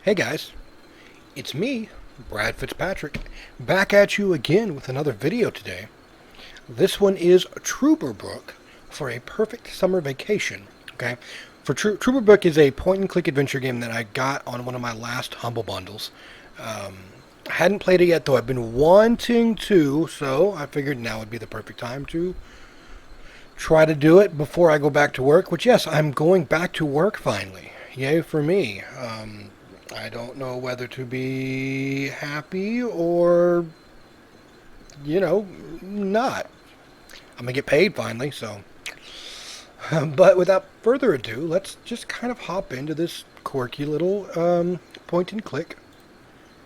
Hey guys, it's me, Brad Fitzpatrick, back at you again with another video today. This one is Trüberbrook for a perfect summer vacation. Okay, for Trüberbrook is a point-and-click adventure game that I got on one of my last Humble Bundles. I hadn't played it yet, though I've been wanting to, so I figured now would be the perfect time to try to do it before I go back to work. Which, yes, I'm going back to work finally. Yay for me. I don't know whether to be happy or, not. I'm going to get paid finally, so. But without further ado, let's just kind of hop into this quirky little point and click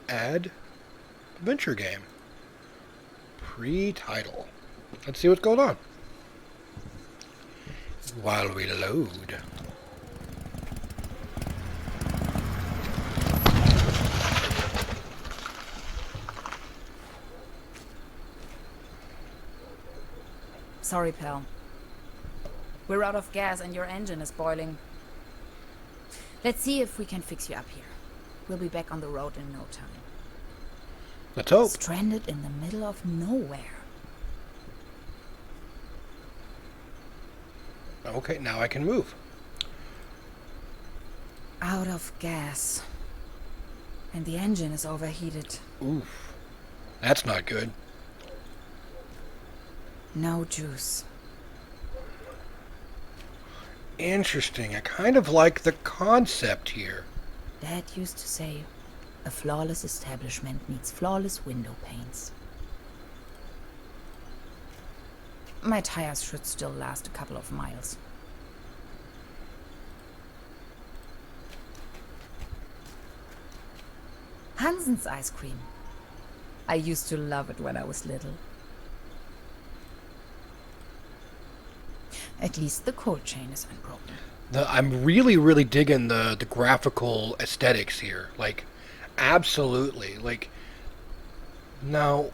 adventure game. Pre-title. Let's see what's going on. While we load. Sorry, pal. We're out of gas and your engine is boiling. Let's see if we can fix you up here. We'll be back on the road in no time. Let's hope. Stranded in the middle of nowhere. Okay, now I can move. Out of gas. And the engine is overheated. Oof. That's not good. No juice. Interesting. I kind of like the concept here. Dad used to say, a flawless establishment needs flawless window panes. My tires should still last a couple of miles. Hansen's ice cream. I used to love it when I was little. At least the cold chain is unbroken. I'm really digging the graphical aesthetics here. Like, absolutely. Like, now...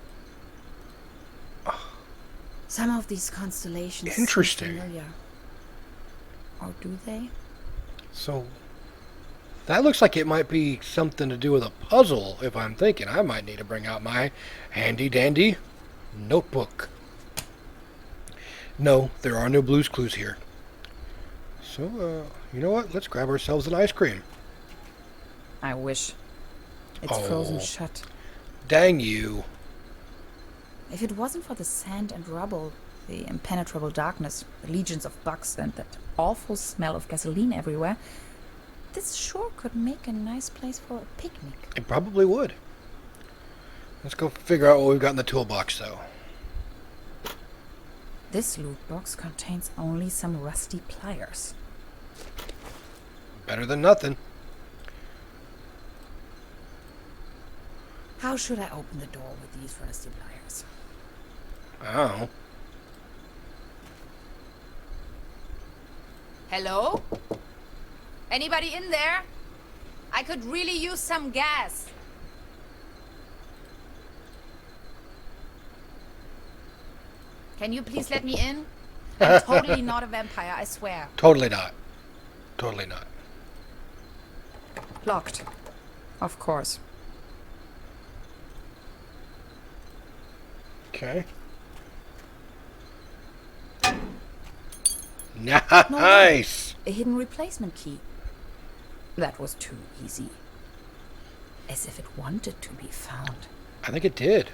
Some of these constellations Interesting. seem familiar. Or do they? So, that looks like it might be something to do with a puzzle, if I'm thinking. I might need to bring out my handy-dandy notebook. No, there are no Blue's Clues here. So, you know what? Let's grab ourselves an ice cream. I wish. It's frozen shut. Dang you. If it wasn't for the sand and rubble, the impenetrable darkness, the legions of bugs, and that awful smell of gasoline everywhere, this sure could make a nice place for a picnic. It probably would. Let's go figure out what we've got in the toolbox, though. This loot box contains only some rusty pliers. Better than nothing. How should I open the door with these rusty pliers? Oh. Hello? Anybody in there? I could really use some gas. Can you please let me in? I'm totally not a vampire, I swear. Totally not. Totally not. Locked. Of course. Okay. No Nice! way. A hidden replacement key. That was too easy. As if it wanted to be found. I think it did.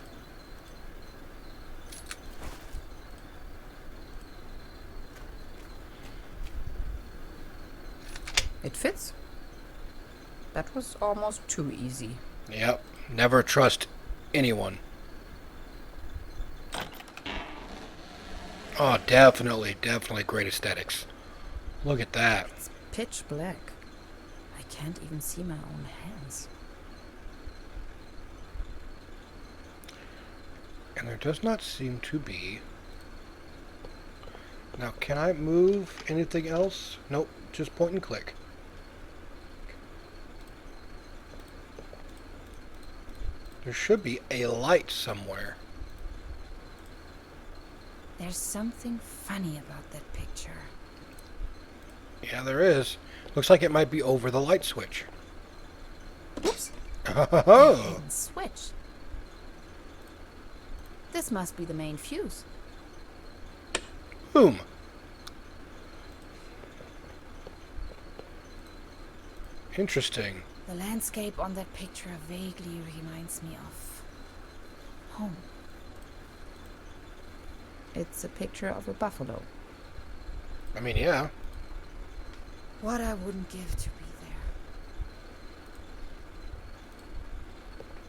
It fits. That was almost too easy. Yep. Never trust anyone. Oh, definitely great aesthetics. Look at that. It's pitch black. I can't even see my own hands. And there does not seem to be... Now, can I move anything else? Nope, just point and click. There should be a light somewhere. There's something funny about that picture. Yeah, there is. Looks like it might be over the light switch. Oops. A Oh, hidden switch. This must be the main fuse. boom. Interesting. The landscape on that picture vaguely reminds me of home. It's a picture of a buffalo. I mean, yeah. What I wouldn't give to be there.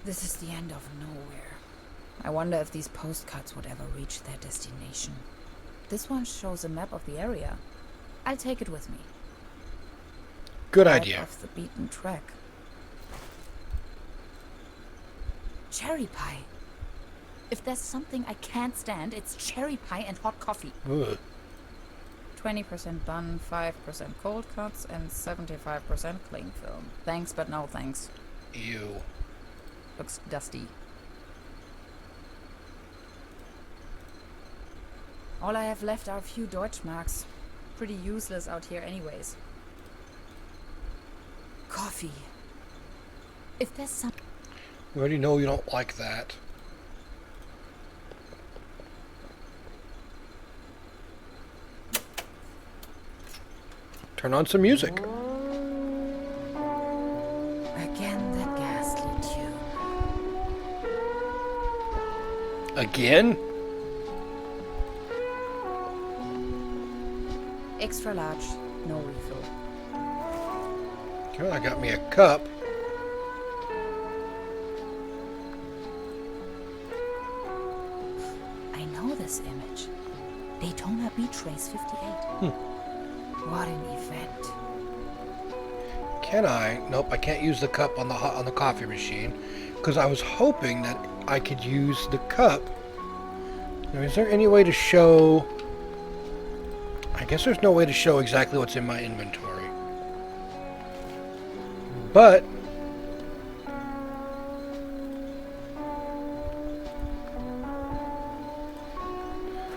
This is the end of nowhere. I wonder if these postcards would ever reach their destination. This one shows a map of the area. I'll take it with me. Good Out idea. Off the beaten track. Cherry pie. If there's something I can't stand, it's cherry pie and hot coffee. Ugh. 20% bun, 5% cold cuts, and 75% cling film. Thanks, but no thanks. Ew. Looks dusty. All I have left are a few Deutschmarks. Pretty useless out here anyways. Coffee. If there's some... We already know you don't like that. Turn on some music. Again, that ghastly tune. Again? Extra large, no refill. Okay, I got me a cup. I know this image. Daytona Beach Race 58. What an event. Can I? Nope, I can't use the cup on the coffee machine because I was hoping that I could use the cup. Now, is there any way to show? I guess there's no way to show exactly what's in my inventory. But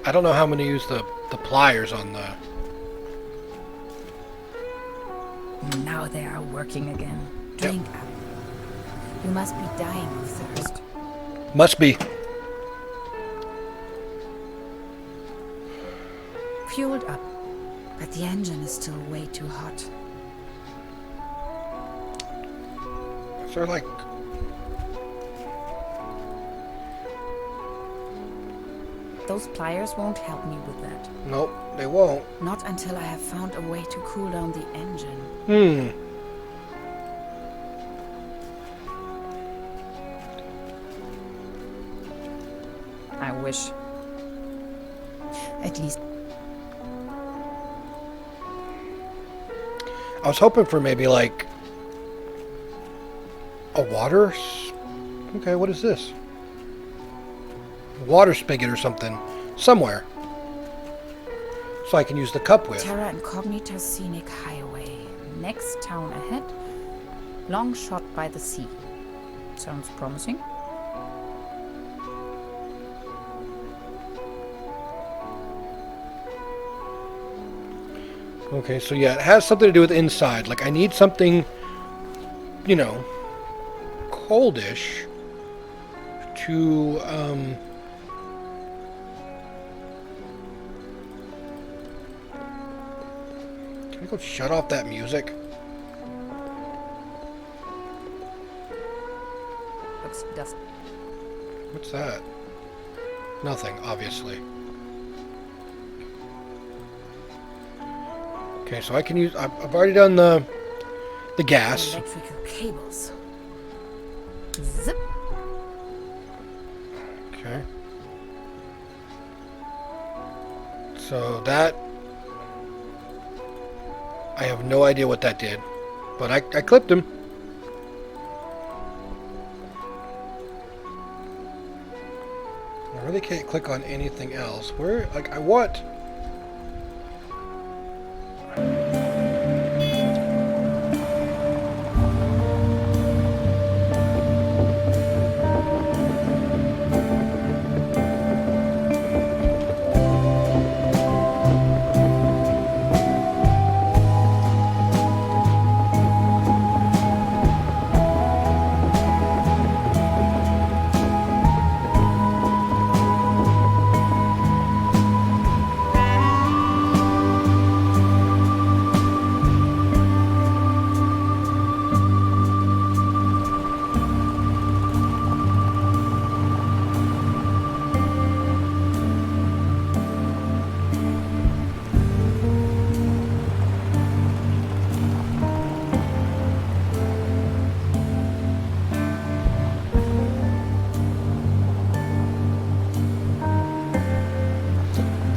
I don't know how I'm going to use the pliers on the... Now they are working again. Drink up. You must be dying of thirst. Must be. Fueled up, but the engine is still way too hot. Is there like... Those pliers won't help me with that. Nope, they won't. Not until I have found a way to cool down the engine. I wish. At least. I was hoping for maybe like a water... Okay, what is this? Water spigot or something. Somewhere. So I can use the cup with. Terra Incognita Scenic Highway. Next town ahead. Long shot by the sea. Sounds promising. Okay, so yeah, it has something to do with inside. Like I need something, you know, coldish to, Can I go shut off that music? Looks dusty. What's that? Nothing, obviously. Okay, so I can use... I've already done the gas. Electrical cables. Zip. Okay. So that... I have no idea what that did. But I clipped him. I really can't click on anything else. Where... Like, I want...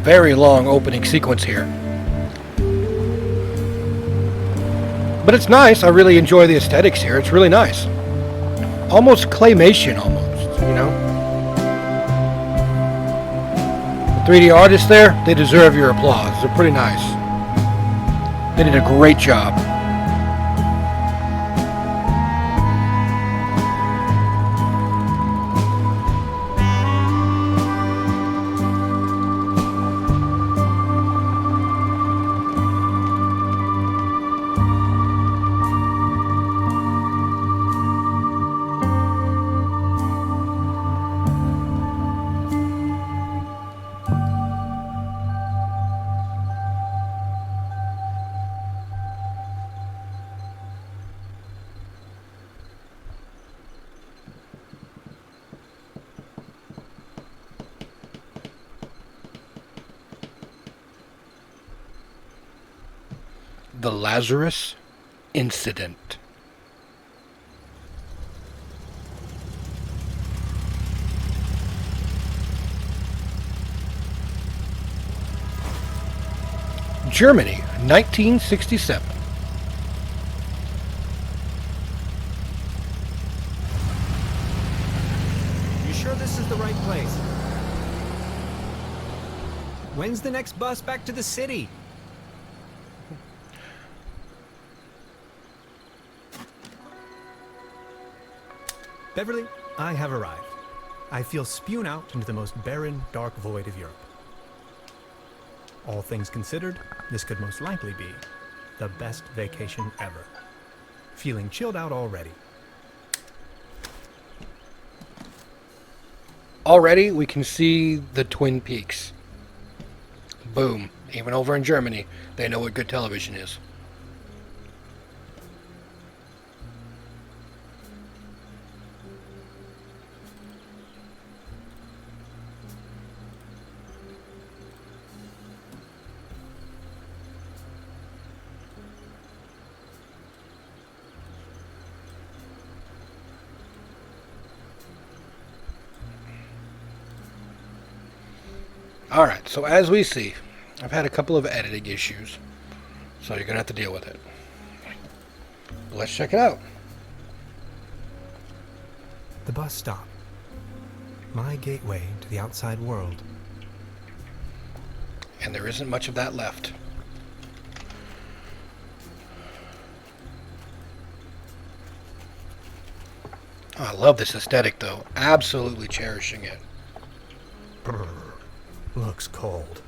very long opening sequence here. But it's nice. I really enjoy the aesthetics here. It's really nice. Almost claymation, almost, you know? The 3D artists there, they deserve your applause. They're pretty nice. They did a great job. The Lazarus Incident. Germany, 1967. You sure this is the right place? When's the next bus back to the city? Beverly, I have arrived. I feel spewed out into the most barren, dark void of Europe. All things considered, this could most likely be the best vacation ever. Feeling chilled out already. Already we can see the Twin Peaks. Boom. Even over in Germany, they know what good television is. Alright, so as we see, I've had a couple of editing issues, so you're going to have to deal with it. Let's check it out. The bus stop. My gateway to the outside world. And there isn't much of that left. Oh, I love this aesthetic, though. Absolutely cherishing it. Brr, looks cold.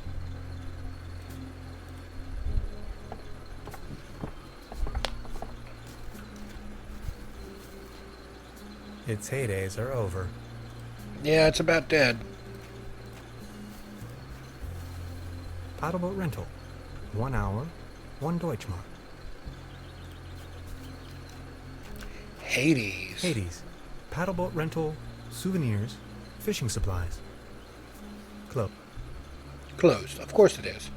Its heydays are over. Yeah, it's about dead. Paddleboat rental. 1 hour, 1 Deutschmark. Hades. Hades. Paddleboat rental, souvenirs, fishing supplies. Club. Closed. Of course it is.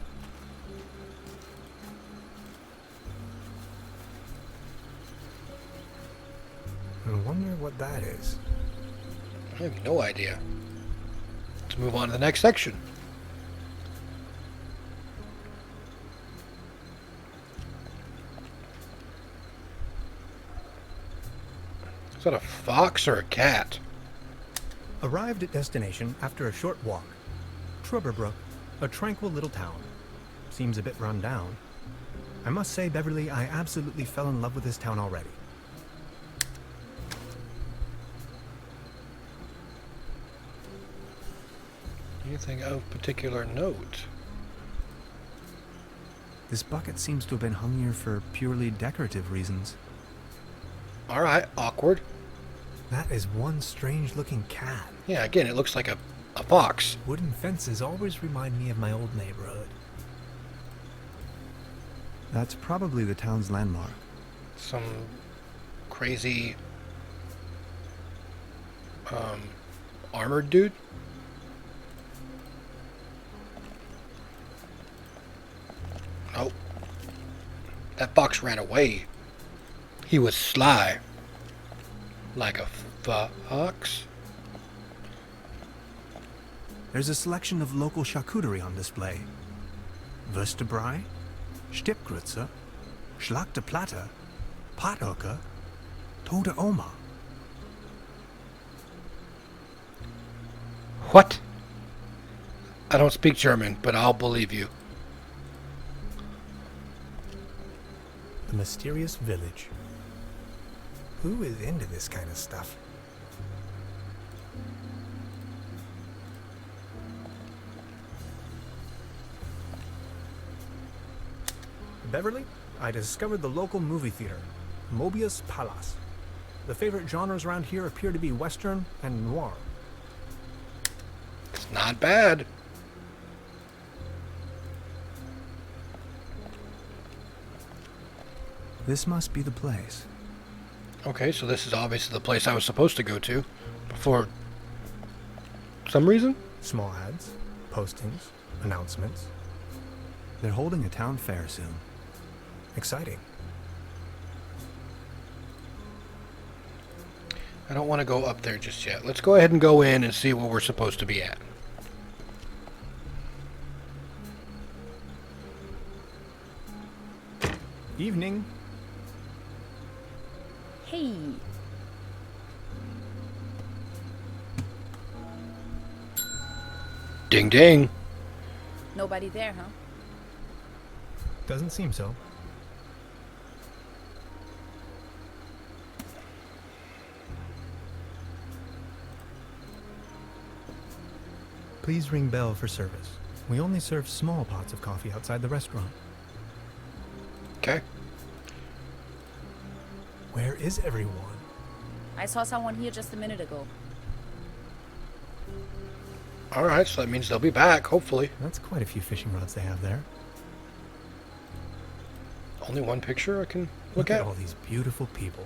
I wonder what that is. I have no idea. Let's move on to the next section. Is that a fox or a cat? Arrived at destination after a short walk. Trüberbrook, a tranquil little town. Seems a bit run down. I must say, Beverly, I absolutely fell in love with this town already. Anything of particular note? This bucket seems to have been hung here for purely decorative reasons. Alright, awkward. That is one strange-looking cat. Yeah, again, it looks like a fox. Wooden fences always remind me of my old neighborhood. That's probably the town's landmark. Some crazy armored dude? Nope. That fox ran away. He was sly. Like a fox. There's a selection of local charcuterie on display. Würstebrei, Stippgrütze, Schlachte Platte, Pothoeke, Tote Oma. What? I don't speak German, but I'll believe you. The mysterious village. Who is into this kind of stuff? Beverly, I discovered the local movie theater, Mobius Palace. The favorite genres around here appear to be Western and noir. It's not bad. This must be the place. Okay, so this is obviously the place I was supposed to go to for some reason. Small ads, postings, announcements. They're holding a town fair soon. Exciting. I don't want to go up there just yet. Let's go ahead and go in and see where we're supposed to be at. Evening. Hey. Ding ding. Nobody there, huh? Doesn't seem so. Please ring bell for service. We only serve small pots of coffee outside the restaurant. Okay. Where is everyone? I saw someone here just a minute ago. Alright, so that means they'll be back, hopefully. That's quite a few fishing rods they have there. Only one picture I can look At at? all these beautiful people.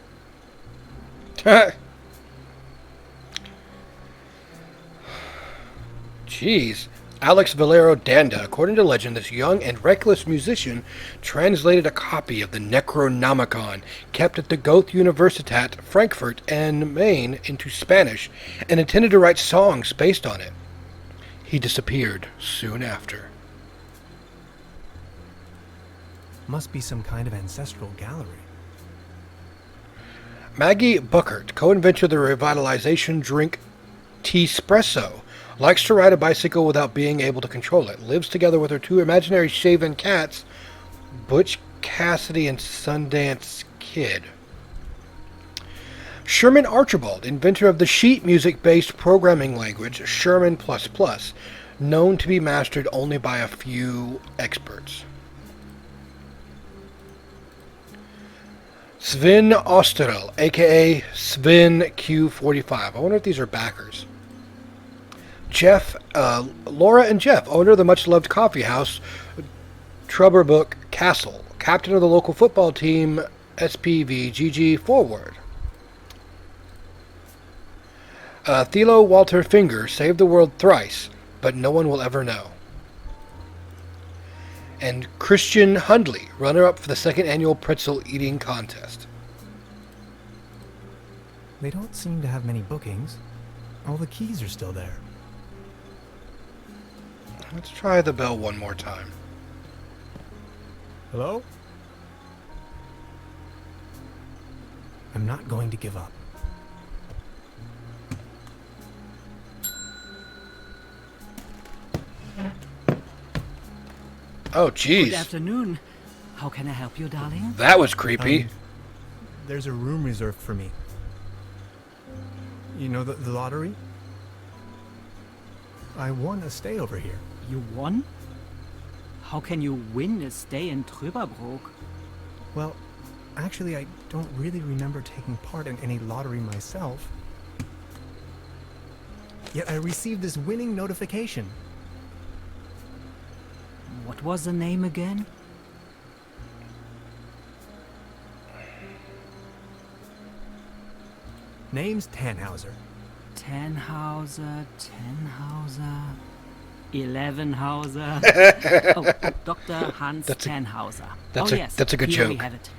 Jeez. Alex Valero Danda, according to legend, this young and reckless musician translated a copy of the Necronomicon, kept at the Goethe Universität, Frankfurt and Maine, into Spanish, and intended to write songs based on it. He disappeared soon after. Must be some kind of ancestral gallery. Maggie Buckert, co-inventor of the revitalization drink T-Spresso, likes to ride a bicycle without being able to control it. Lives together with her two imaginary shaven cats, Butch Cassidy and Sundance Kid. Sherman Archibald, inventor of the sheet music-based programming language Sherman++, known to be mastered only by a few experts. Sven Osterel, aka Sven Q45. I wonder if these are backers. Laura and Jeff, owner of the much-loved coffee house, Trüberbrook Castle, captain of the local football team, SPVGG Forward. Thilo Walter Finger saved the world thrice, but no one will ever know. And Christian Hundley, runner-up for the second annual pretzel eating contest. They don't seem to have many bookings. All the keys are still there. Let's try the bell one more time. Hello? I'm not going to give up. Oh, Good jeez. afternoon. How can I help you, darling? That was creepy. There's a room reserved for me. You know the lottery? I won a stay over here. You won? How can you win a stay in Trüberbrook? Well, actually, I don't really remember taking part in any lottery myself. Yet I received this winning notification. What was the name again? Name's Tannhauser. Tannhauser, 11hauser. Oh, Dr. Hans Tannhauser. Yes, that's a good here we joke. have it.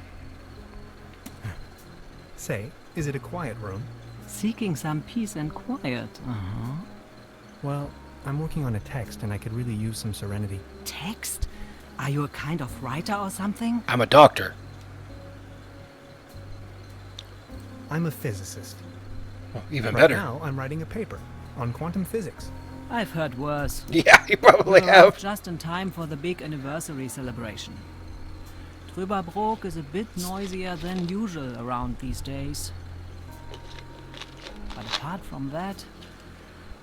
Say, is it a quiet room? Seeking some peace and quiet. Well, I'm working on a text and I could really use some serenity. Text? Are you a kind of writer or something? I'm a doctor. I'm a physicist. Well, even Right better. now, I'm writing a paper on quantum physics. I've heard worse. Yeah, you probably You arrived have. just in time for the big anniversary celebration. Trüberbrook is a bit noisier than usual around these days. But apart from that,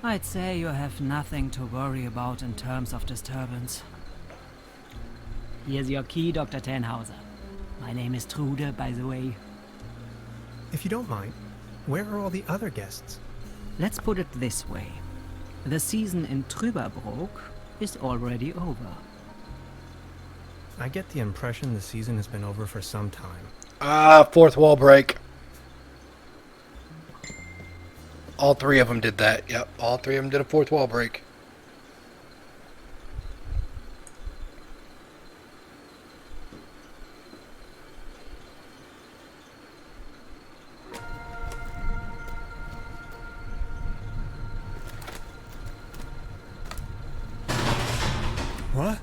I'd say you have nothing to worry about in terms of disturbance. Here's your key, Dr. Tannhauser. My name is Trude, by the way. If you don't mind, where are all the other guests? Let's put it this way. The season in Trüberbrook is already over. I get the impression the season has been over for some time. Fourth wall break. All three of them did that. Yep, all three of them did a fourth wall break. What?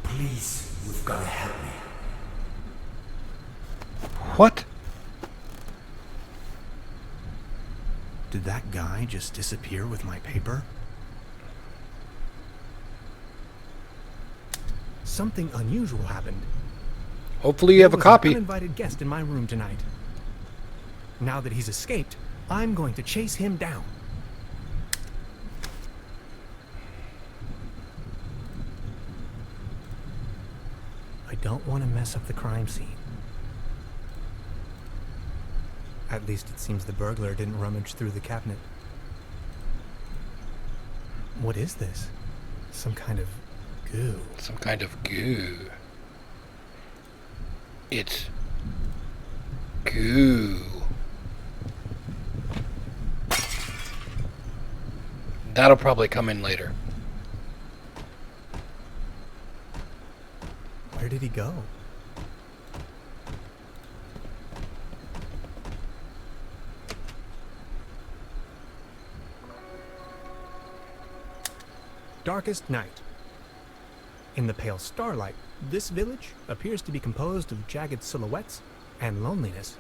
Please, you've got to help me. What? Did that guy just disappear with my paper? Something unusual happened. Hopefully you have a There was copy. An uninvited guest in my room tonight. Now that he's escaped, I'm going to chase him down. I don't want to mess up the crime scene. At least it seems the burglar didn't rummage through the cabinet. What is this? Some kind of goo. Some kind of goo. It's goo. That'll probably come in later. Where did he go? Darkest night. In the pale starlight, this village appears to be composed of jagged silhouettes and loneliness.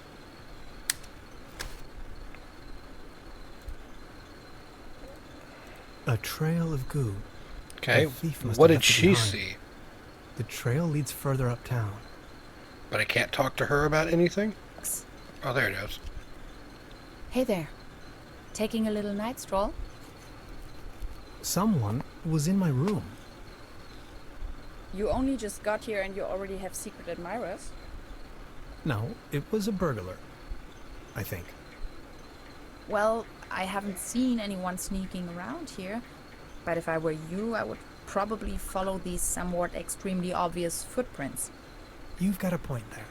A trail of goo. Okay, The thief must what have did left it she behind. see? The trail leads further uptown. But I can't talk to her about anything? Oh, there it is. Hey there. Taking a little night stroll? Someone was in my room. You only just got here and you already have secret admirers? No, it was a burglar. I think. Well, I haven't seen anyone sneaking around here. But if I were you, I would probably follow these somewhat extremely obvious footprints. You've got a point there.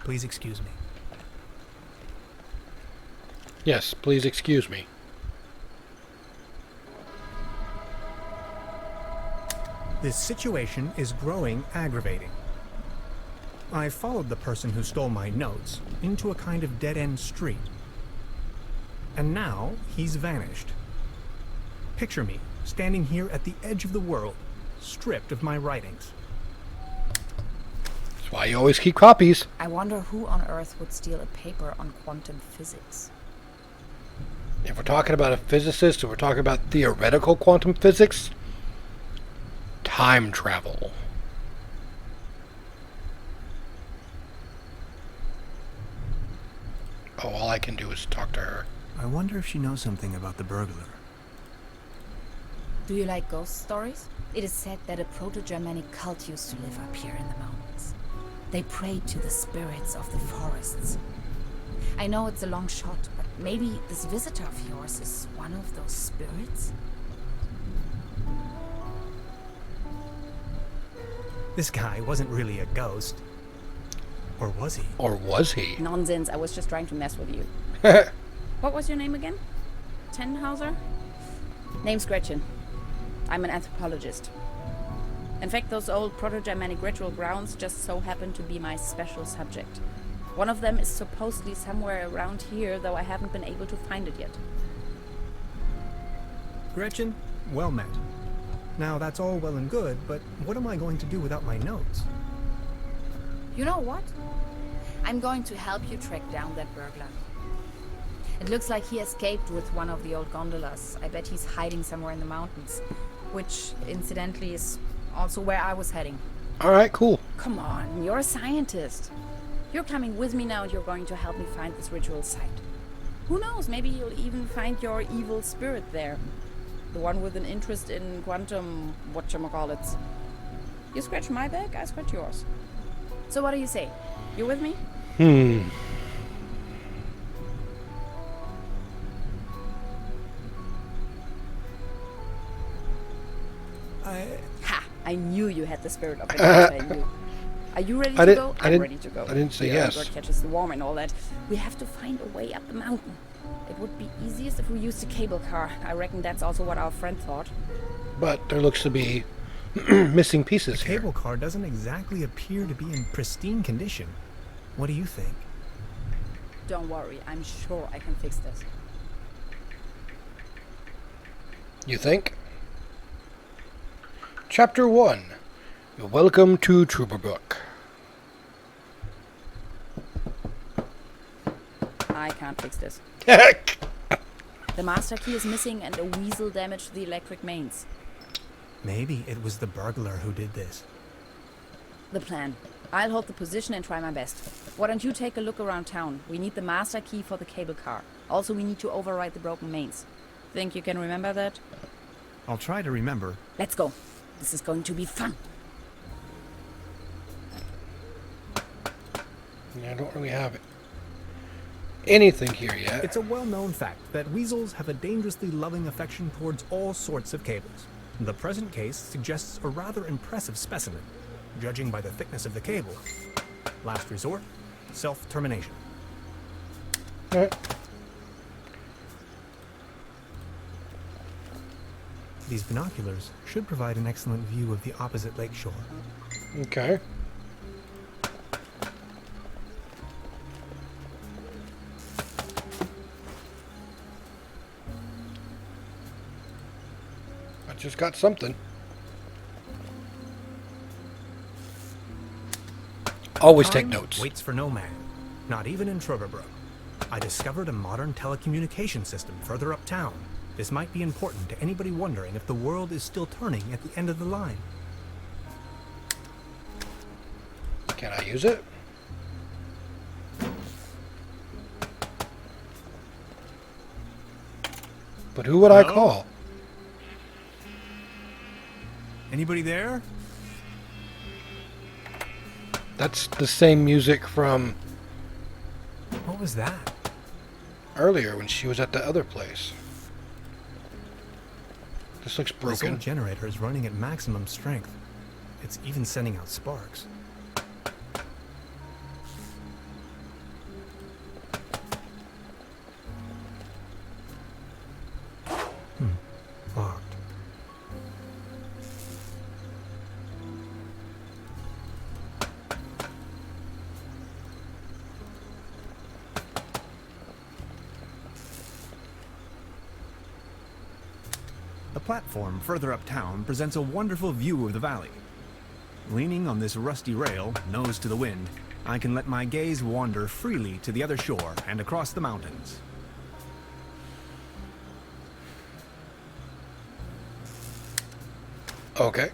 Please excuse me. Yes, please excuse me. This situation is growing aggravating. I followed the person who stole my notes into a kind of dead-end street. And now he's vanished. Picture me standing here at the edge of the world, stripped of my writings. That's why you always keep copies. I wonder who on earth would steal a paper on quantum physics. If we're talking about a physicist, or we're talking about theoretical quantum physics, time travel. Oh, all I can do is talk to her. I wonder if she knows something about the burglar. Do you like ghost stories? It is said that a proto-Germanic cult used to live up here in the mountains. They prayed to the spirits of the forests. I know it's a long shot, but maybe this visitor of yours is one of those spirits? This guy wasn't really a ghost. Or was he? Or was he? Nonsense, I was just trying to mess with you. What was your name again? Tannhauser? Name's Gretchen. I'm an anthropologist. In fact, those old Proto-Germanic ritual grounds just so happen to be my special subject. One of them is supposedly somewhere around here, though I haven't been able to find it yet. Gretchen, well met. Now, that's all well and good, but what am I going to do without my notes? You know what? I'm going to help you track down that burglar. It looks like he escaped with one of the old gondolas. I bet he's hiding somewhere in the mountains. Which, incidentally, is also where I was heading. Alright, cool. Come on, you're a scientist. You're coming with me now and you're going to help me find this ritual site. Who knows, maybe you'll even find your evil spirit there. The one with an interest in quantum whatchamacallits. You scratch my back, I scratch yours. So what do you say? You with me? Ha! I knew you had the spirit of it. Are you ready to go? I'm ready to go. I didn't say The yes. bird catches the worm and all that. We have to find a way up the mountain. It would be easiest if we used a cable car. I reckon that's also what our friend thought. But there looks to be missing pieces The here. cable car doesn't exactly appear to be in pristine condition. What do you think? Don't worry, I'm sure I can fix this. You think? Chapter 1. Welcome to Trüberbrook. I can't fix this. The master key is missing and a weasel damaged the electric mains. Maybe it was the burglar who did this. The plan. I'll hold the position and try my best. Why don't you take a look around town? We need the master key for the cable car. Also, we need to override the broken mains. Think you can remember that? I'll try to remember. Let's go. This is going to be fun. I don't really have anything here yet. It's a well-known fact that weasels have a dangerously loving affection towards all sorts of cables. The present case suggests a rather impressive specimen, judging by the thickness of the cable. Last resort, self-termination. Alright. These binoculars should provide an excellent view of the opposite lakeshore. Okay. I just got something. Always take Time notes. waits for no man, not even in Trüberbrook. I discovered a modern telecommunication system further uptown. This might be important to anybody wondering if the world is still turning at the end of the line. Can I use it? But who would I Hello? call? Anybody there? That's the same music from What was that? earlier when she was at the other place. This looks This broken. old generator is running at maximum strength. It's even sending out sparks. Locked. The platform further uptown presents a wonderful view of the valley. Leaning on this rusty rail, nose to the wind, I can let my gaze wander freely to the other shore and across the mountains. Okay.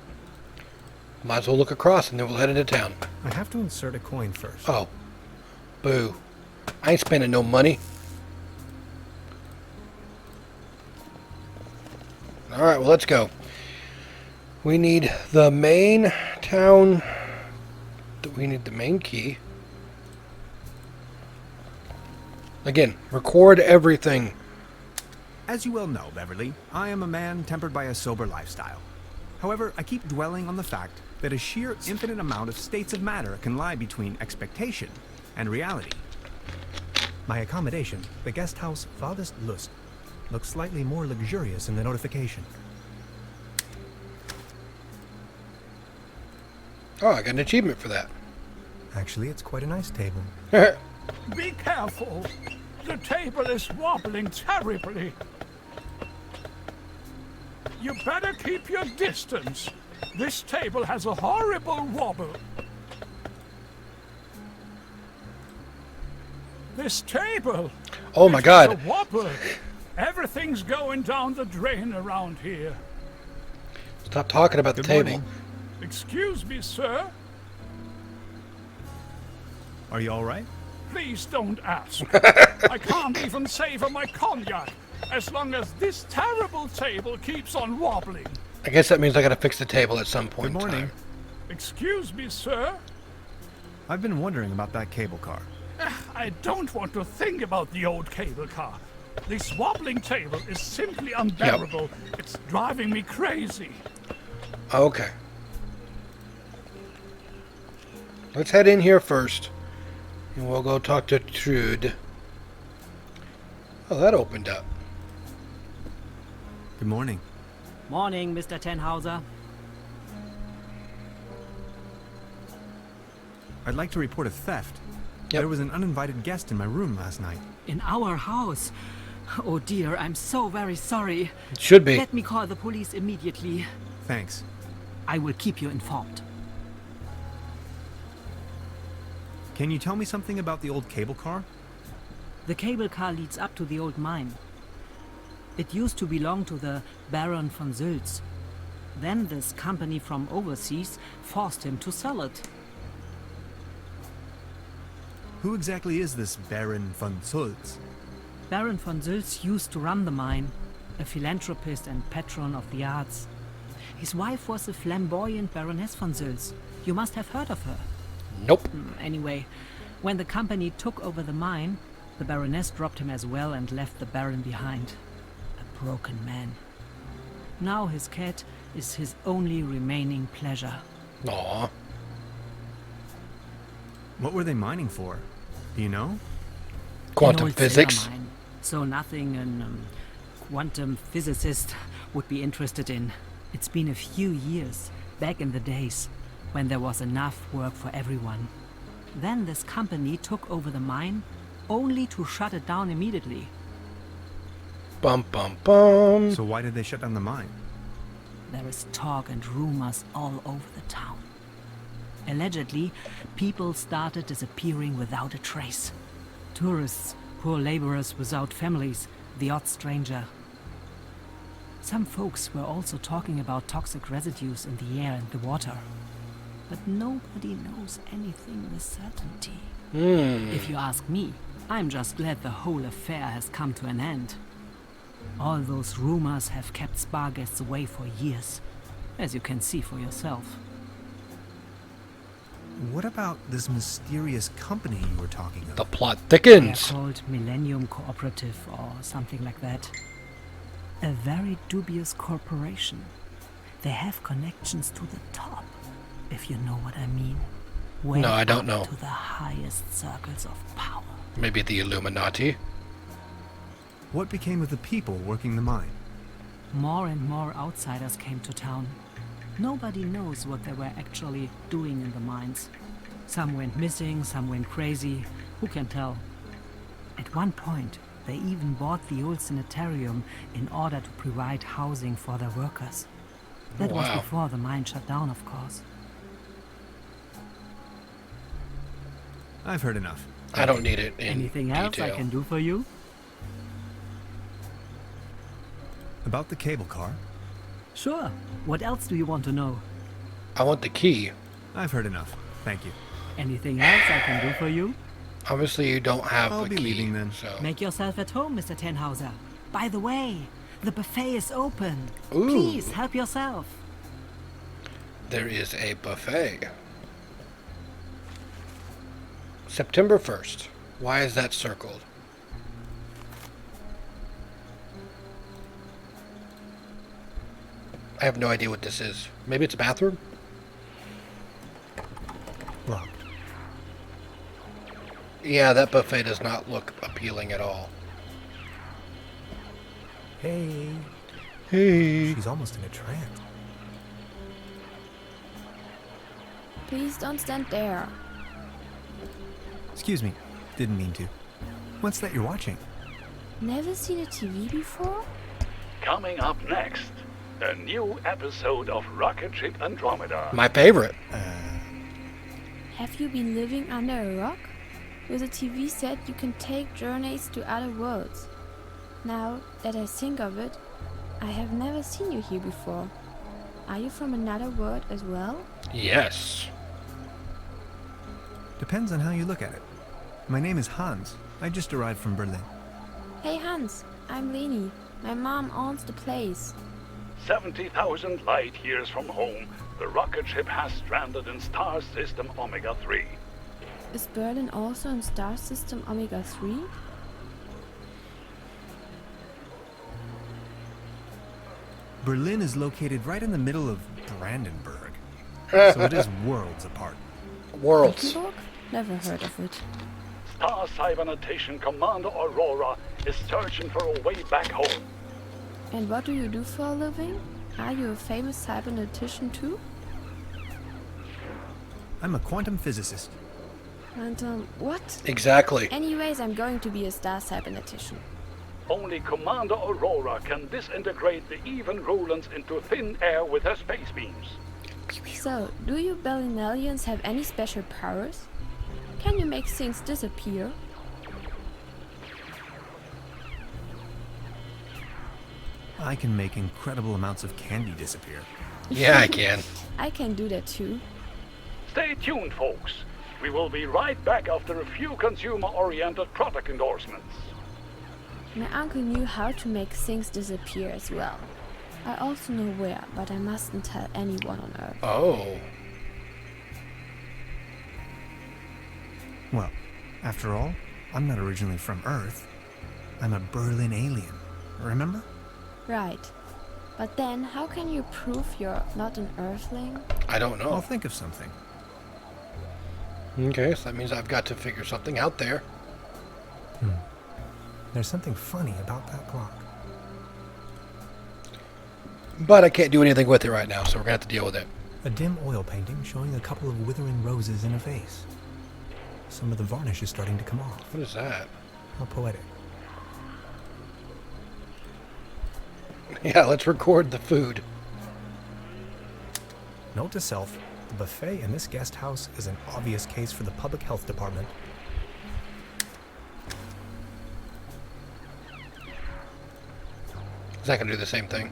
Might as well look across and then we'll head into town. I have to insert a coin first. Oh. Boo. I ain't spending no money. Alright, well, let's go. We need the main town. We need the main key. Again, record everything. As you well know, Beverly, I am a man tempered by a sober lifestyle. However, I keep dwelling on the fact that a sheer infinite amount of states of matter can lie between expectation and reality. My accommodation, the guest house Vadest Lust, looks slightly more luxurious in the notification. Oh, I got an achievement for that. Actually, it's quite a nice table. Be careful. The table is wobbling terribly. You better keep your distance. This table has a horrible wobble. This table. Oh my it has God. a wobble. Everything's going down the drain around here. Stop talking about the Good table. morning. Excuse me, sir. Are you all right? Please don't ask. I can't even savor my cognac as long as this terrible table keeps on wobbling. I guess that means I gotta fix the table at some point Good morning. in time. Excuse me, sir. I've been wondering about that cable car. I don't want to think about the old cable car. This wobbling table is simply unbearable. It's driving me crazy. Okay. Let's head in here first. And we'll go talk to Trude. Oh, that opened up. Good morning. Morning, Mr. Tenhauser. I'd like to report a theft. Yep. There was an uninvited guest in my room last night. In our house. Oh dear, I'm so very sorry. It should be. Let me call the police immediately. Thanks. I will keep you informed. Can you tell me something about the old cable car? The cable car leads up to the old mine. It used to belong to the Baron von Sülz. Then this company from overseas forced him to sell it. Who exactly is this Baron von Sülz? Baron von Sülz used to run the mine, a philanthropist and patron of the arts. His wife was a flamboyant Baroness von Sülz. You must have heard of her. Nope. Anyway, when the company took over the mine, the Baroness dropped him as well and left the Baron behind. A broken man. Now his cat is his only remaining pleasure. Aw. What were they mining for? Do you know? Quantum An old physics. silver mine, so nothing an quantum physicist would be interested in. It's been a few years, back in the days, when there was enough work for everyone. Then this company took over the mine, only to shut it down immediately. Bum bum bum. So why did they shut down the mine? There is talk and rumors all over the town. Allegedly, people started disappearing without a trace. Tourists, poor laborers without families, the odd stranger. Some folks were also talking about toxic residues in the air and the water. But nobody knows anything with certainty. If you ask me, I'm just glad the whole affair has come to an end. All those rumors have kept spa guests away for years, as you can see for yourself. What about this mysterious company you were talking The of? plot They are thickens. called Millennium Cooperative or something like that. A very dubious corporation. They have connections to the top, if you know what I mean. Way No, I don't up know. To the highest circles of power. Maybe the Illuminati. What became of the people working the mine? More and more outsiders came to town. Nobody knows what they were actually doing in the mines. Some went missing, some went crazy. Who can tell? At one point, they even bought the old sanitarium in order to provide housing for their workers. That was Wow. before the mine shut down, of course. I've heard enough. I don't need it in Anything else detail. I can do for you? About the cable car? Sure. What else do you want to know? I want the key. I've heard enough. Thank you. Anything else I can do for you? Obviously, you don't have I'll the be key. leaving then. So. Make yourself at home, Mr. Tenhauser. By the way, the buffet is open. Ooh. Please help yourself. There is a buffet. September 1st. Why is that circled? I have no idea what this is. Maybe it's a bathroom? Locked. Yeah, that buffet does not look appealing at all. Hey. Hey. She's almost in a trance. Please don't stand there. Excuse me, didn't mean to. What's that you're watching? Never seen a TV before? Coming up next, a new episode of Rocket Ship Andromeda. My favorite. Have you been living under a rock? With a TV set, you can take journeys to other worlds. Now that I think of it, I have never seen you here before. Are you from another world as well? Yes. Depends on how you look at it. My name is Hans. I just arrived from Berlin. Hey Hans, I'm Leni. My mom owns the place. 70,000 light years from home, the rocket ship has stranded in star system Omega 3. Is Berlin also in star system Omega 3? Berlin is located right in the middle of Brandenburg, so it is worlds apart. Worlds. Trüberbrook? Never heard of it. Star Cybernetation Commander Aurora is searching for a way back home. And what do you do for a living? Are you a famous cybernetician too? I'm a quantum physicist. And what? Exactly. Anyways, I'm going to be a star cybernetician. Only Commander Aurora can disintegrate the even Rulans into thin air with her space beams. So, do you Berlinalians have any special powers? Can you make things disappear? I can make incredible amounts of candy disappear. Yeah, I can. I can do that too. Stay tuned, folks. We will be right back after a few consumer-oriented product endorsements. My uncle knew how to make things disappear as well. I also know where, but I mustn't tell anyone on Earth. Oh. Well, after all, I'm not originally from Earth. I'm a Berlin alien, remember? Right. But then, how can you prove you're not an Earthling? I don't I'll know. think of something. Okay, so that means I've got to figure something out there. There's something funny about that clock. But I can't do anything with it right now, so we're going to have to deal with it. A dim oil painting showing a couple of withering roses in a vase. Some of the varnish is starting to come off. What is that? How poetic. Yeah, let's record the food. Note to self, the buffet in this guest house is an obvious case for the public health department. Is that going to do the same thing?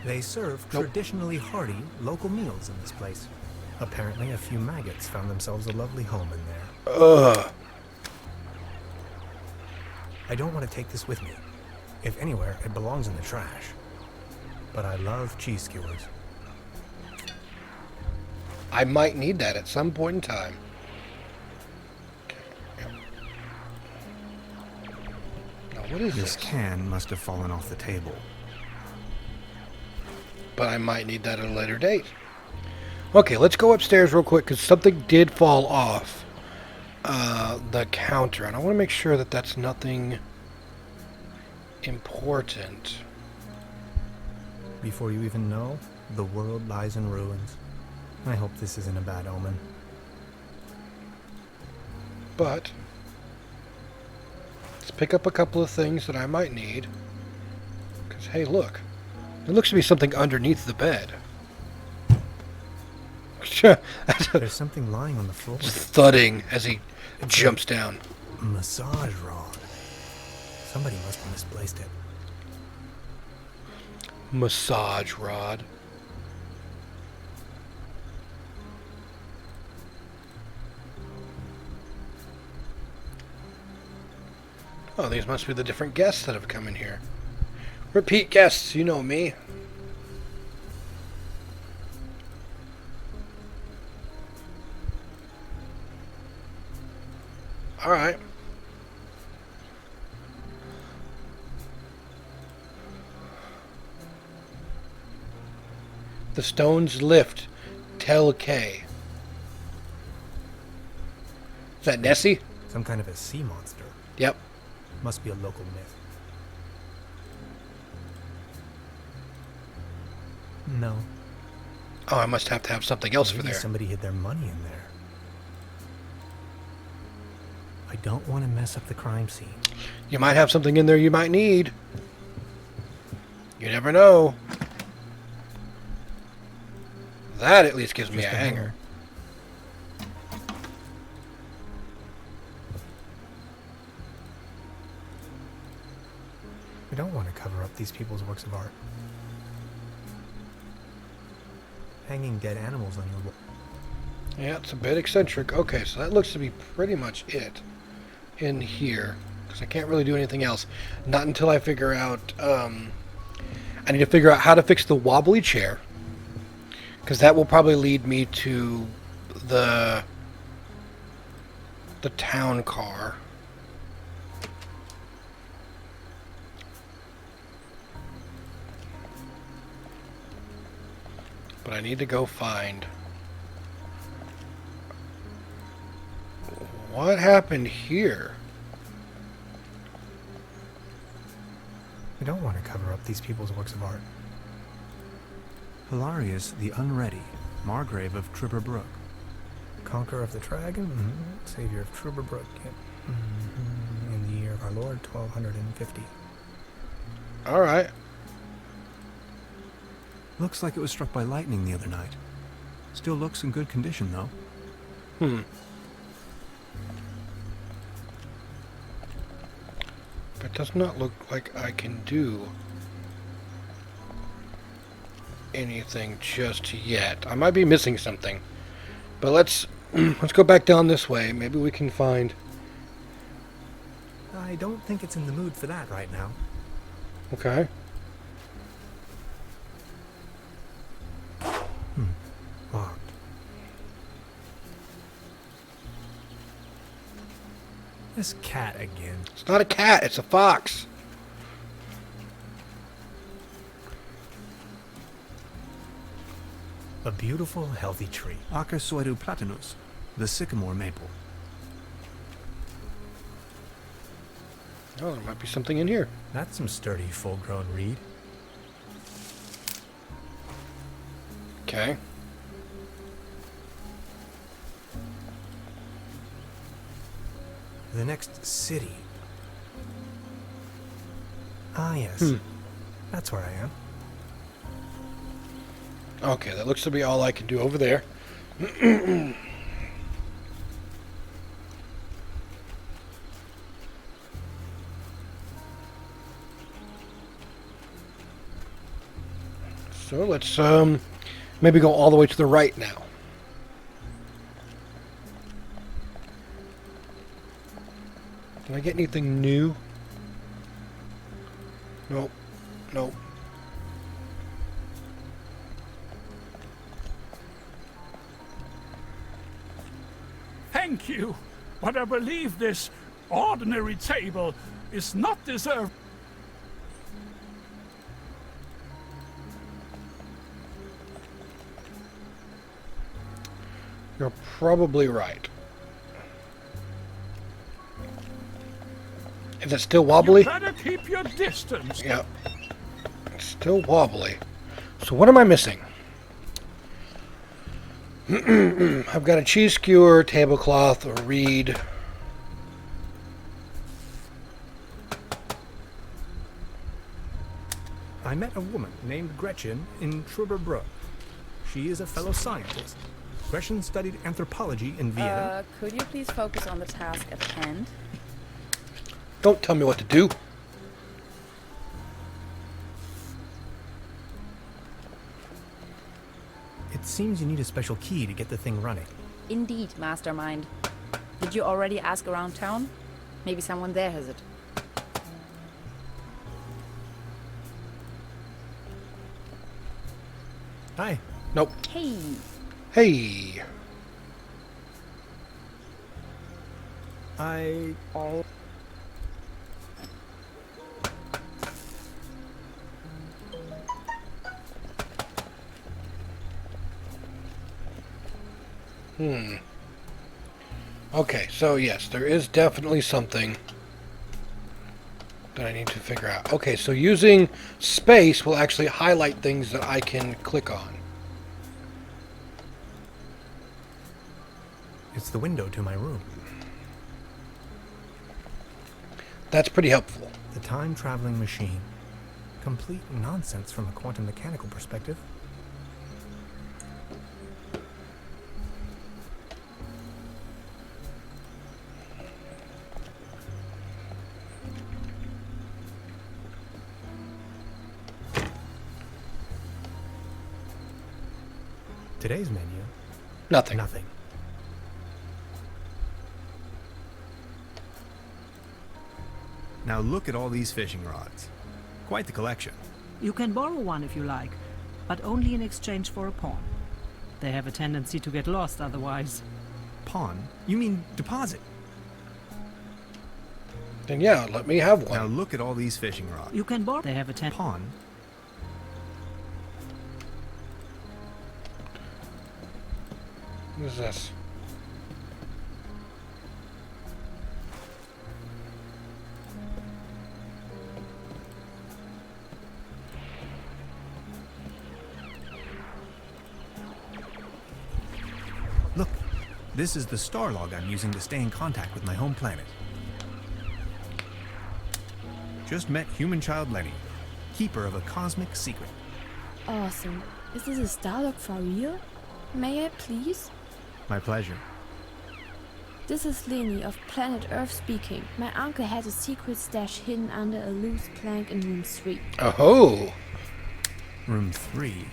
They serve Nope. traditionally hearty local meals in this place. Apparently a few maggots found themselves a lovely home in there. Ugh. I don't want to take this with me. If anywhere, it belongs in the trash. But I love cheese skewers. I might need that at some point in time. Now, what is This this? can must have fallen off the table. But I might need that at a later date. Okay, let's go upstairs real quick because something did fall off the counter, and I want to make sure that that's nothing important. Before you even know, the world lies in ruins. I hope this isn't a bad omen. But let's pick up a couple of things that I might need. Because, hey, look. There looks to be something underneath the bed. There's something lying on the floor. Thudding as he jumps down. Massage rod. Somebody must have misplaced it. Massage rod. Oh, these must be the different guests that have come in here. Repeat guests, you know me. Alright. The stones lift. Tell K. Is that Nessie? Some kind of a sea monster. Yep. Must be a local myth. No. Oh, I must have to have something else for Maybe there. somebody hid their money in there. I don't want to mess up the crime scene. You might have something in there you might need. You never know. That at least gives me a hanger. I don't want to cover up these people's works of art. Hanging dead animals on your wall. Yeah, it's a bit eccentric. Okay, so that looks to be pretty much it in here. Because I can't really do anything else. Not until I figure out... I need to figure out how to fix the wobbly chair. Because that will probably lead me to the town car. But I need to go find... What happened here? I don't want to cover up these people's works of art. Hilarious the Unready, Margrave of Trüberbrook. Conqueror of the Dragon, Savior of Trüberbrook, yep. In the year of our Lord, 1250. Alright. Looks like it was struck by lightning the other night. Still looks in good condition, though. It does not look like I can do anything just yet. I might be missing something. But let's go back down this way. Maybe we can find... I don't think it's in the mood for that right now. Okay. Locked. This cat again. It's not a cat, it's a fox. A beautiful, healthy tree. Acasoidu platanus, the sycamore maple. Oh, there might be something in here. That's some sturdy, full-grown reed. Okay. The next city. Ah, yes. That's where I am. Okay, that looks to be all I can do over there. So let's maybe go all the way to the right now. Can I get anything new? Nope. Nope. Thank you, but I believe this ordinary table is not deserved. You're probably right. Is it still wobbly? You better keep your distance. Yep. It's still wobbly. So what am I missing? I've got a cheese skewer, tablecloth, a reed. I met a woman named Gretchen in Trüberbrook. She is a fellow scientist. Gretchen studied anthropology in Vienna. Could you please focus on the task at hand? Don't tell me what to do. It seems you need a special key to get the thing running. Indeed, mastermind. Did you already ask around town? Maybe someone there has it. Hi. Nope. Hey, Hey. I... Okay, so yes, there is definitely something that I need to figure out. Okay, so using space will actually highlight things that I can click on. It's the window to my room. That's pretty helpful. The time-traveling machine. Complete nonsense from a quantum mechanical perspective. Today's menu. Nothing. Nothing. Now look at all these fishing rods. Quite the collection. You can borrow one if you like, but only in exchange for a pawn. They have a tendency to get lost otherwise. Pawn? You mean deposit? Then yeah, let me have Now one. look at all these fishing rods. You can borrow. They have a tendency. Pawn? What is this? Look, this is the star log I'm using to stay in contact with my home planet. Just met human child Lenny, keeper of a cosmic secret. Awesome. Is this a Starlock for real? May I please? My pleasure. This is Lenny of planet Earth speaking. My uncle had a secret stash hidden under a loose plank in room 3. Oh, Room 3.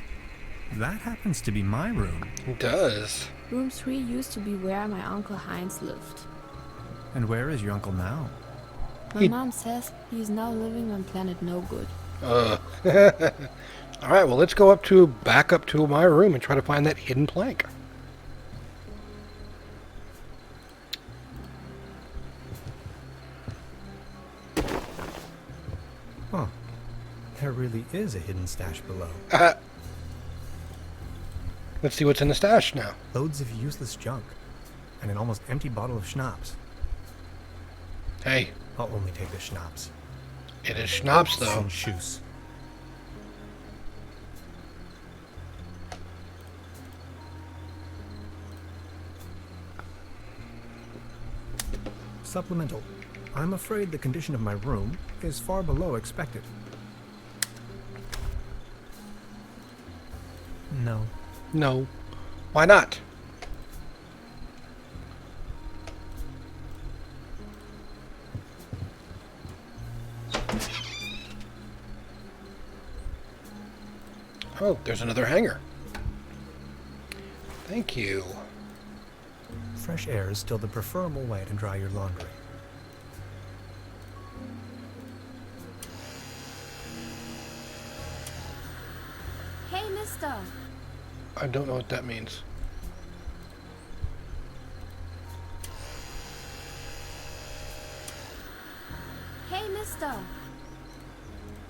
That happens to be my room. it does. Room 3 used to be where my uncle Heinz lived. And where is your uncle now? My mom says he is now living on planet No Good. All right, well, let's go back up to my room and try to find that hidden plank. Huh. There really is a hidden stash below. Let's see what's in the stash now. Loads of useless junk. And an almost empty bottle of schnapps. Hey, I'll only take the schnapps. it is schnapps, though. And shoes. Supplemental. I'm afraid the condition of my room is far below expected. No. No. Why not? Oh, there's another hanger. Thank you. Fresh air is still the preferable way to dry your laundry. Hey, mister! I don't know what that means. Hey, mister!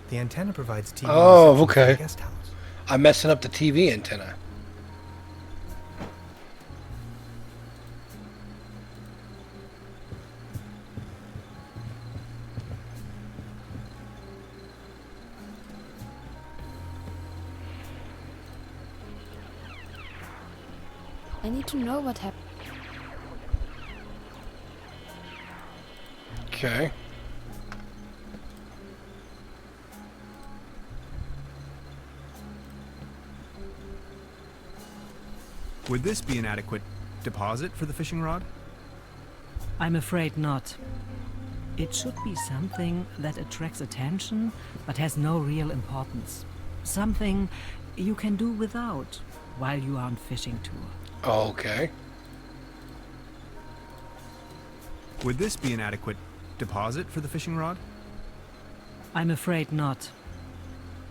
The antenna provides TV Oh, reception for okay. the guest house. I'm messing up the TV antenna. I need to know what happened. Okay. Would this be an adequate deposit for the fishing rod? I'm afraid not. It should be something that attracts attention but has no real importance. Something you can do without while you are on fishing tour. Okay. Would this be an adequate deposit for the fishing rod? I'm afraid not.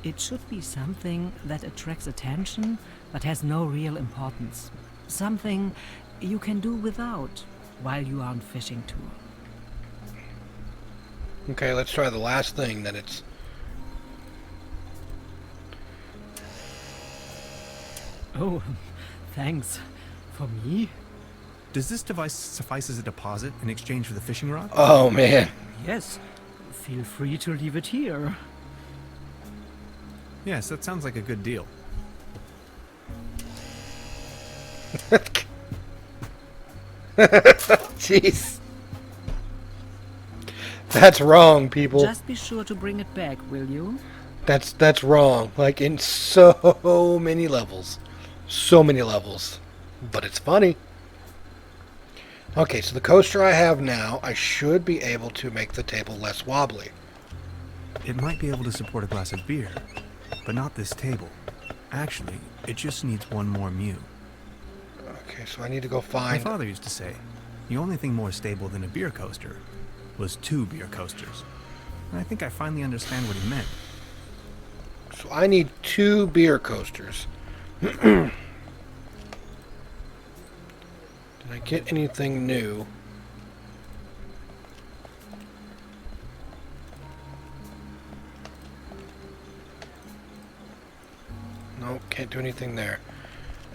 It should be something that attracts attention but has no real importance. Something you can do without while you are on fishing tour. Okay, let's try the last thing that it's... Oh, thanks. For me? Does this device suffice as a deposit in exchange for the fishing rod? Oh, man. Yes. Feel free to leave it here. Yes, that sounds like a good deal. Jeez. That's wrong, people. Just be sure to bring it back, will you? That's wrong. Like in so many levels. So many levels. But it's funny. Okay, so the coaster I have now, I should be able to make the table less wobbly. It might be able to support a glass of beer, but not this table. Actually, it just needs one more mew. Okay, so I need to go My find... father used to say, the only thing more stable than a beer coaster was 2 beer coasters. And I think I finally understand what he meant. So I need 2 beer coasters. Did I get anything new? Nope, can't do anything there.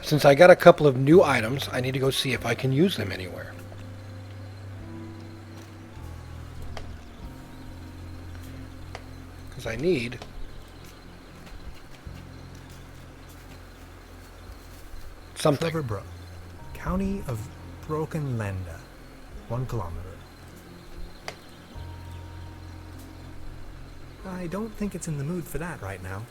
Since I got a couple of new items, I need to go see if I can use them anywhere. Because I need... something. Trüberbrook, county of Brokenlanda, 1 kilometer. I don't think it's in the mood for that right now.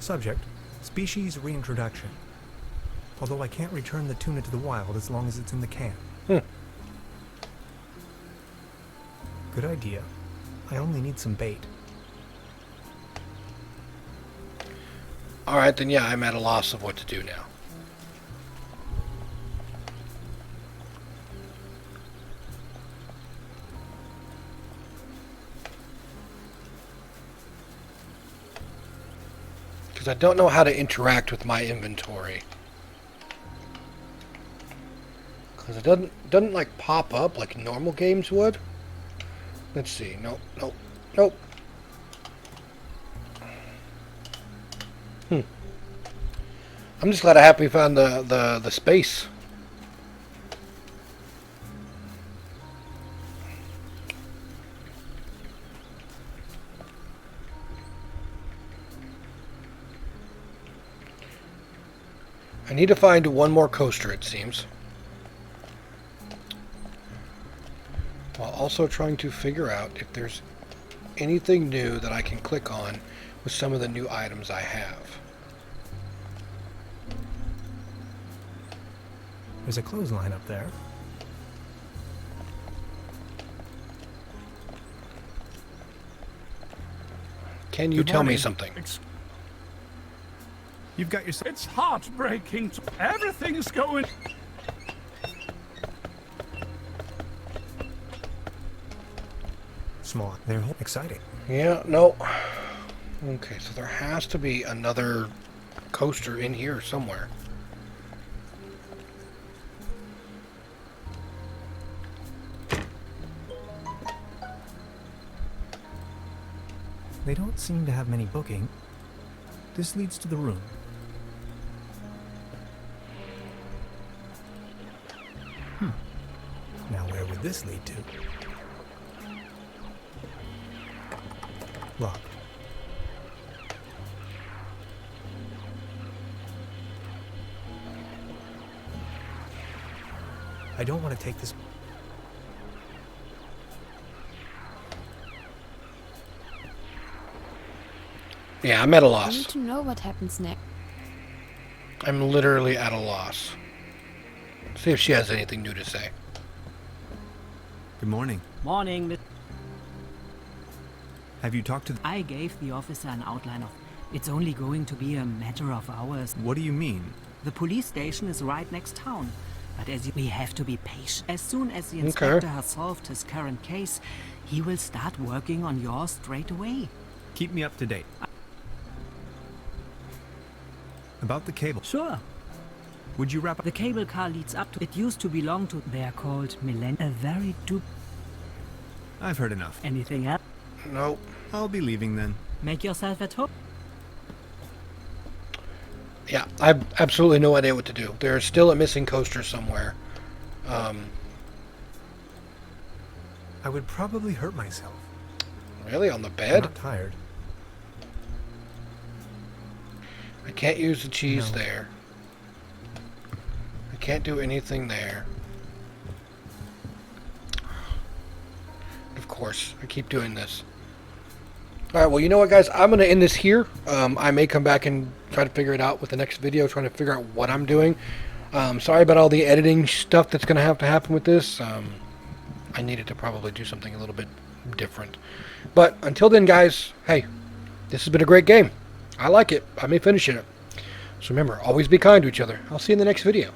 Subject, species reintroduction. Although I can't return the tuna to the wild as long as it's in the can. Good idea. I only need some bait. Alright, then yeah, I'm at a loss of what to do now. Because I don't know how to interact with my inventory. Because it doesn't like pop up like normal games would. Let's see. Nope, nope, nope. I'm just glad I happily found the space. I need to find one more coaster, it seems. While also trying to figure out if there's anything new that I can click on with some of the new items I have. There's a clothesline up there. Can you Good tell me morning. something? You've got your... It's heartbreaking. Everything's going... Small. They're exciting. Yeah, no. Okay, so there has to be another coaster in here somewhere. They don't seem to have many booking. This leads to the room. Now where would this lead to? Locked. I don't want to take this... Yeah, I'm at a I loss. need to know what happens next. I'm literally at a loss. See if she has anything new to say. Good morning. Morning, Have you talked to... I gave the officer an outline of... It's only going to be a matter of hours. What do you mean? The police station is right next town. But we have to be patient. As soon as the Okay. inspector has solved his current case, he will start working on yours straight away. Keep me up to date. About the cable. Sure. Would you wrap up... The cable car leads up to... It used to belong to... They're called A very I've heard enough. Anything else? Nope. I'll be leaving then. Make yourself at home. Yeah, I have absolutely no idea what to do. There's still a missing coaster somewhere. I would probably hurt myself. Really? On the I'm bed? not tired. I can't use the cheese No. there. I can't do anything there. Of course, I keep doing this. Alright, well, you know what, guys? I'm going to end this here. I may come back and try to figure it out with the next video, trying to figure out what I'm doing. Sorry about all the editing stuff that's going to have to happen with this. I needed to probably do something a little bit different. But until then, guys, hey, this has been a great game. I like it. I may finish it. So remember, always be kind to each other. I'll see you in the next video.